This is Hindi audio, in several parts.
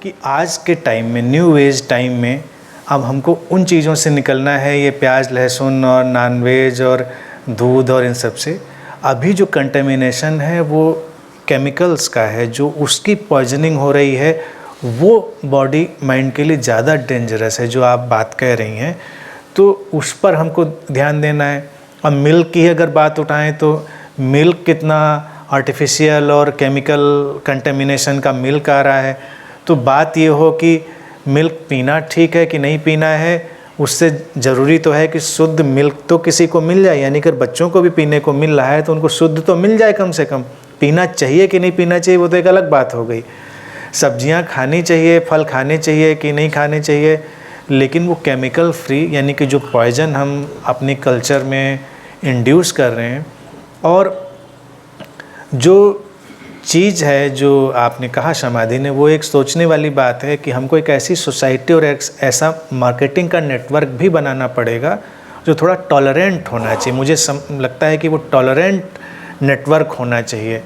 कि आज के टाइम में, न्यू एज टाइम में, अब हमको उन चीज़ों से निकलना है, ये प्याज लहसुन और नॉनवेज और दूध और इन सब से। अभी जो कंटेमिनेशन है वो केमिकल्स का है, जो उसकी पॉइजनिंग हो रही है, वो बॉडी माइंड के लिए ज़्यादा डेंजरस है, जो आप बात कह रही हैं। तो उस पर हमको ध्यान देना है। अब मिल्क की अगर बात उठाएं तो मिल्क कितना आर्टिफिशियल और केमिकल कंटेमिनेशन का मिल्क आ रहा है। तो बात ये हो कि मिल्क पीना ठीक है कि नहीं पीना है, उससे ज़रूरी तो है कि शुद्ध मिल्क तो किसी को मिल जाए, यानी कि बच्चों को भी पीने को मिल रहा है तो उनको शुद्ध तो मिल जाए कम से कम। पीना चाहिए कि नहीं पीना चाहिए वो तो एक अलग बात हो गई। सब्जियां खानी चाहिए, फल खाने चाहिए कि नहीं खाने चाहिए, लेकिन वो केमिकल फ्री, यानी कि जो पॉइजन हम अपनी कल्चर में इंड्यूस कर रहे हैं। और जो चीज़ है जो आपने कहा समाधि ने, वो एक सोचने वाली बात है कि हमको एक ऐसी सोसाइटी और एक ऐसा मार्केटिंग का नेटवर्क भी बनाना पड़ेगा जो थोड़ा टॉलरेंट होना चाहिए। मुझे लगता है कि वो टॉलरेंट नेटवर्क होना चाहिए।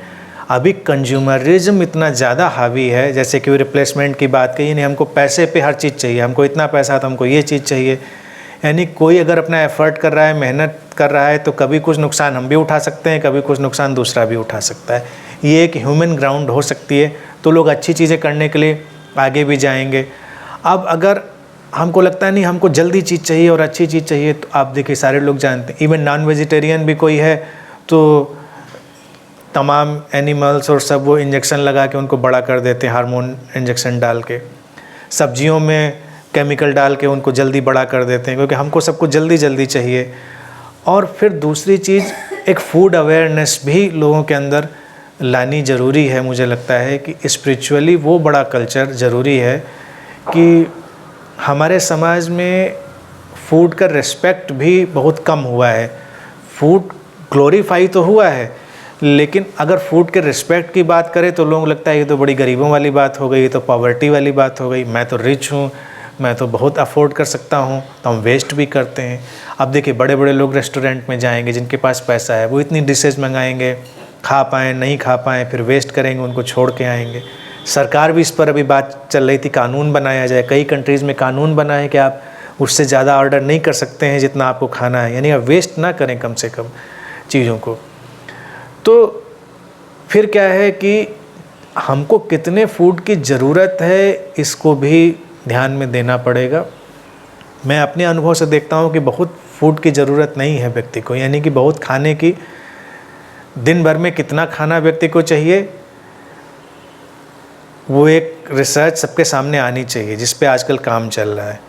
अभी कंज्यूमरिज्म इतना ज़्यादा हावी है, जैसे कि रिप्लेसमेंट की बात कही, नहीं हमको पैसे पे हर चीज़ चाहिए, हमको इतना पैसा तो हमको ये चीज़ चाहिए। यानी कोई अगर अपना एफ़र्ट कर रहा है, मेहनत कर रहा है, तो कभी कुछ नुकसान हम भी उठा सकते हैं, कभी कुछ नुकसान दूसरा भी उठा सकता है। ये एक ह्यूमन ग्राउंड हो सकती है, तो लोग अच्छी चीज़ें करने के लिए आगे भी जाएंगे। अब अगर हमको लगता है नहीं हमको जल्दी चीज़ चाहिए और अच्छी चीज़ चाहिए, तो आप देखिए सारे लोग जानते हैं, इवन नॉन वेजिटेरियन भी कोई है तो तमाम एनिमल्स और सब वो इंजेक्शन लगा के उनको बड़ा कर देते हैं, हार्मोन इंजेक्शन डाल के। सब्जियों में केमिकल डाल के उनको जल्दी बड़ा कर देते हैं, क्योंकि हमको सब कुछ जल्दी जल्दी चाहिए। और फिर दूसरी चीज़, एक फूड अवेयरनेस भी लोगों के अंदर लानी ज़रूरी है। मुझे लगता है कि स्पिरिचुअली वो बड़ा कल्चर ज़रूरी है कि हमारे समाज में फूड का रिस्पेक्ट भी बहुत कम हुआ है। फूड ग्लोरीफाई तो हुआ है, लेकिन अगर फूड के रिस्पेक्ट की बात करें तो लोगों को लगता है ये तो बड़ी गरीबों वाली बात हो गई, ये तो पॉवर्टी वाली बात हो गई, मैं तो रिच हूँ, मैं तो बहुत अफोर्ड कर सकता हूँ, तो हम वेस्ट भी करते हैं। अब देखिए बड़े बड़े लोग रेस्टोरेंट में जाएंगे, जिनके पास पैसा है, वो इतनी डिशेज़ मंगाएंगे, खा पाएँ नहीं खा पाएँ, फिर वेस्ट करेंगे, उनको छोड़ के आएंगे। सरकार भी इस पर अभी बात चल रही थी, कानून बनाया जाए। कई कंट्रीज़ में कानून बना है कि आप उससे ज़्यादा ऑर्डर नहीं कर सकते हैं जितना आपको खाना है, यानी आप वेस्ट ना करें कम से कम चीज़ों को। तो फिर क्या है कि हमको कितने फूड की ज़रूरत है, इसको भी ध्यान में देना पड़ेगा। मैं अपने अनुभव से देखता हूँ कि बहुत फूड की ज़रूरत नहीं है व्यक्ति को, यानी कि बहुत खाने की, दिन भर में कितना खाना व्यक्ति को चाहिए, वो एक रिसर्च सबके सामने आनी चाहिए, जिस पे आजकल काम चल रहा है।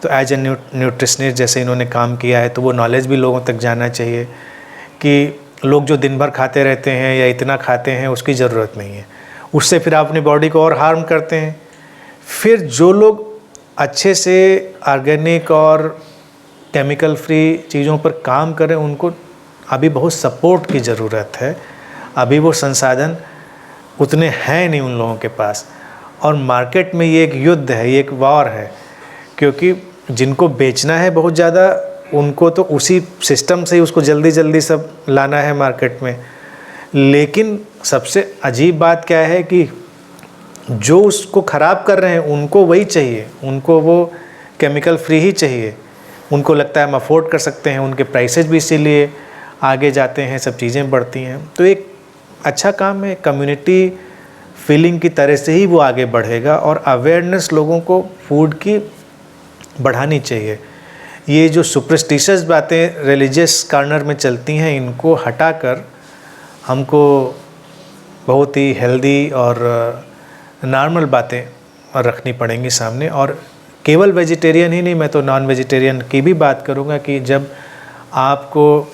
तो एज ए न्यूट्रिशनिस्ट जैसे इन्होंने काम किया है, तो वो नॉलेज भी लोगों तक जाना चाहिए कि लोग जो दिन भर खाते रहते हैं या इतना खाते हैं, उसकी ज़रूरत नहीं है। उससे फिर आप अपनी बॉडी को और हार्म करते हैं। फिर जो लोग अच्छे से ऑर्गेनिक और केमिकल फ्री चीज़ों पर काम करें, उनको अभी बहुत सपोर्ट की ज़रूरत है। अभी वो संसाधन उतने हैं नहीं उन लोगों के पास, और मार्केट में ये एक युद्ध है, ये एक वॉर है, क्योंकि जिनको बेचना है बहुत ज़्यादा, उनको तो उसी सिस्टम से ही उसको जल्दी जल्दी सब लाना है मार्केट में। लेकिन सबसे अजीब बात क्या है कि जो उसको ख़राब कर रहे हैं उनको वही चाहिए, उनको वो केमिकल फ्री ही चाहिए। उनको लगता है हम अफोर्ड कर सकते हैं, उनके प्राइसेज भी इसीलिए आगे जाते हैं, सब चीज़ें बढ़ती हैं। तो एक अच्छा काम है, कम्युनिटी फीलिंग की तरह से ही वो आगे बढ़ेगा, और अवेयरनेस लोगों को फूड की बढ़ानी चाहिए। ये जो सुपरस्टिशियस बातें रिलीजियस कॉर्नर में चलती हैं, इनको हटाकर हमको बहुत ही हेल्दी और नॉर्मल बातें रखनी पड़ेंगी सामने। और केवल वेजिटेरियन ही नहीं, मैं तो नॉन वेजिटेरियन की भी बात करूँगा कि जब आपको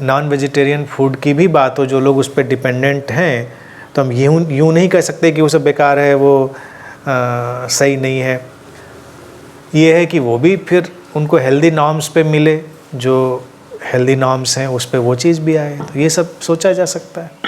नॉन वेजिटेरियन फूड की भी बात हो, जो लोग उस पर डिपेंडेंट हैं, तो हम यूँ नहीं कह सकते कि वो सब बेकार है, वो सही नहीं है। ये है कि वो भी फिर उनको हेल्दी नॉर्म्स पे मिले, जो हेल्दी नॉर्म्स हैं उस पे वो चीज़ भी आए। तो ये सब सोचा जा सकता है।